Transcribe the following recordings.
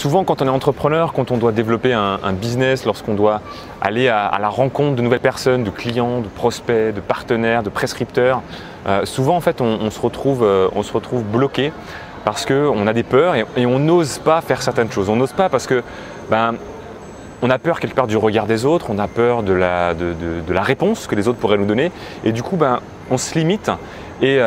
Souvent, quand on est entrepreneur, quand on doit développer un business, lorsqu'on doit aller à la rencontre de nouvelles personnes, de clients, de prospects, de partenaires, de prescripteurs, souvent en fait on se retrouve bloqué parce qu'on a des peurs et on n'ose pas faire certaines choses. On n'ose pas parce que on a peur quelque part du regard des autres, on a peur de la réponse que les autres pourraient nous donner et du coup on se limite et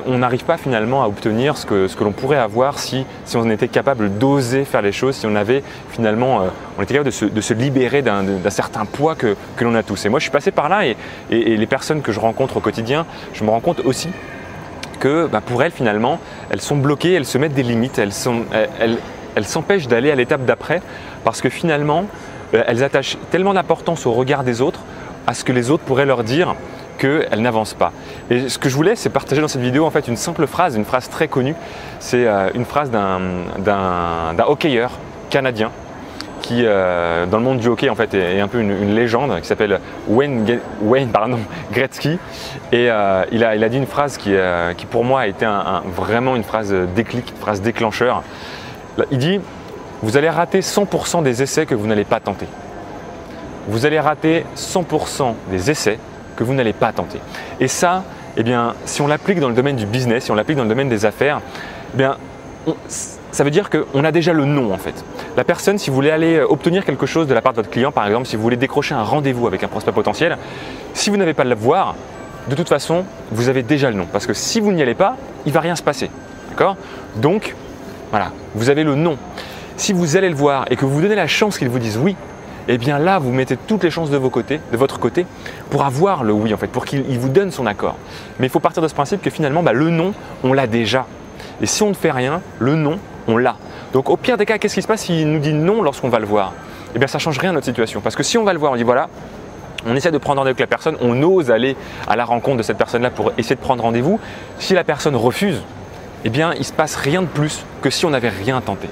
on n'arrive pas finalement à obtenir ce que l'on pourrait avoir si on était capable d'oser faire les choses, si on avait finalement, on était capable de se libérer d'un certain poids que l'on a tous. Et moi je suis passé par là et les personnes que je rencontre au quotidien, je me rends compte aussi que pour elles finalement, elles sont bloquées, elles se mettent des limites, elles s'empêchent d'aller à l'étape d'après parce que finalement, elles attachent tellement d'importance au regard des autres, à ce que les autres pourraient leur dire qu'elles n'avancent pas. Et ce que je voulais, c'est partager dans cette vidéo en fait une simple phrase, une phrase très connue. C'est une phrase d'un hockeyeur canadien qui, dans le monde du hockey en fait, est un peu une légende, qui s'appelle Wayne Gretzky. Et il a dit une phrase qui pour moi a été vraiment une phrase déclic, une phrase déclencheur. Il dit: vous allez rater 100% des essais que vous n'allez pas tenter. Vous allez rater 100% des essais que vous n'allez pas tenter. Et ça, eh bien, si on l'applique dans le domaine du business, si on l'applique dans le domaine des affaires, eh bien, ça veut dire qu'on a déjà le non en fait. La personne, si vous voulez aller obtenir quelque chose de la part de votre client, par exemple, si vous voulez décrocher un rendez-vous avec un prospect potentiel, si vous n'avez pas de le voir, de toute façon, vous avez déjà le non. Parce que si vous n'y allez pas, il ne va rien se passer. D'accord ? Donc, voilà, vous avez le non. Si vous allez le voir et que vous donnez la chance qu'il vous dise oui, eh bien là, vous mettez toutes les chances de votre côté pour avoir le oui en fait, pour qu'il vous donne son accord. Mais il faut partir de ce principe que finalement, le non, on l'a déjà. Et si on ne fait rien, le non, on l'a. Donc au pire des cas, qu'est-ce qui se passe s'il nous dit non lorsqu'on va le voir? Eh bien ça ne change rien à notre situation. Parce que si on va le voir, on dit voilà, on essaie de prendre rendez-vous avec la personne, on ose aller à la rencontre de cette personne-là pour essayer de prendre rendez-vous. Si la personne refuse, eh bien il ne se passe rien de plus que si on n'avait rien tenté.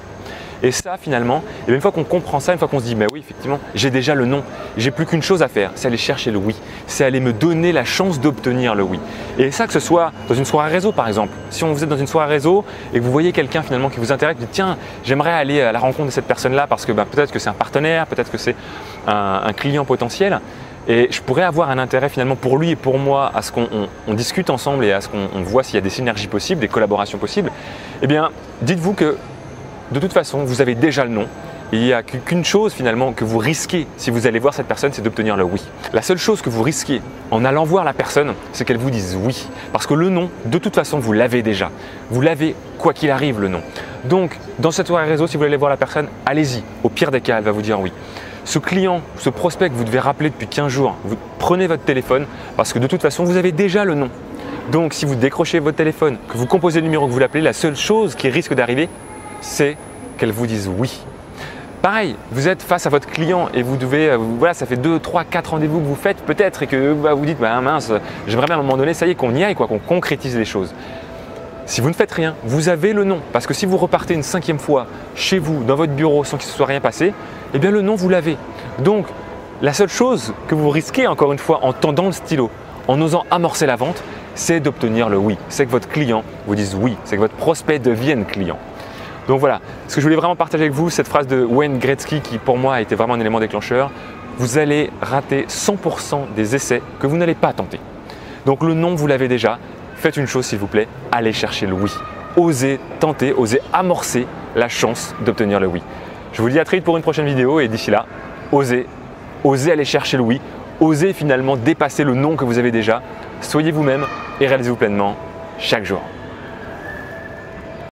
Et ça finalement, une fois qu'on comprend ça, une fois qu'on se dit oui effectivement j'ai déjà le non, j'ai plus qu'une chose à faire, c'est aller chercher le oui, c'est aller me donner la chance d'obtenir le oui. Et ça, que ce soit dans une soirée réseau par exemple, si vous êtes dans une soirée réseau et que vous voyez quelqu'un finalement qui vous intéresse, vous dites tiens, j'aimerais aller à la rencontre de cette personne-là parce que peut-être que c'est un partenaire, peut-être que c'est un client potentiel et je pourrais avoir un intérêt finalement pour lui et pour moi à ce qu'on discute ensemble et à ce qu'on voit s'il y a des synergies possibles, des collaborations possibles. Eh bien dites-vous que de toute façon, vous avez déjà le non. Il n'y a qu'une chose finalement que vous risquez si vous allez voir cette personne, c'est d'obtenir le oui. La seule chose que vous risquez en allant voir la personne, c'est qu'elle vous dise oui. Parce que le non, de toute façon, vous l'avez déjà. Vous l'avez quoi qu'il arrive, le non. Donc, dans cette soirée réseau, si vous allez voir la personne, allez-y. Au pire des cas, elle va vous dire oui. Ce client, ce prospect que vous devez rappeler depuis 15 jours, vous prenez votre téléphone parce que de toute façon, vous avez déjà le non. Donc, si vous décrochez votre téléphone, que vous composez le numéro que vous l'appelez, la seule chose qui risque d'arriver, c'est qu'elle vous dise oui. Pareil, vous êtes face à votre client et vous devez, voilà, ça fait 2, 3, 4 rendez-vous que vous faites peut-être et que vous dites mince, j'aimerais bien à un moment donné, ça y est, qu'on y aille, qu'on concrétise les choses. Si vous ne faites rien, vous avez le non. Parce que si vous repartez une 5e fois chez vous, dans votre bureau, sans qu'il ne se soit rien passé, eh bien le non, vous l'avez. Donc, la seule chose que vous risquez, encore une fois, en tendant le stylo, en osant amorcer la vente, c'est d'obtenir le oui. C'est que votre client vous dise oui, c'est que votre prospect devienne client. Donc voilà, ce que je voulais vraiment partager avec vous, cette phrase de Wayne Gretzky qui pour moi a été vraiment un élément déclencheur. Vous allez rater 100% des essais que vous n'allez pas tenter. Donc le non, vous l'avez déjà. Faites une chose s'il vous plaît, allez chercher le oui. Osez tenter, osez amorcer la chance d'obtenir le oui. Je vous dis à très vite pour une prochaine vidéo et d'ici là, osez aller chercher le oui. Osez finalement dépasser le non que vous avez déjà. Soyez vous-même et réalisez-vous pleinement chaque jour.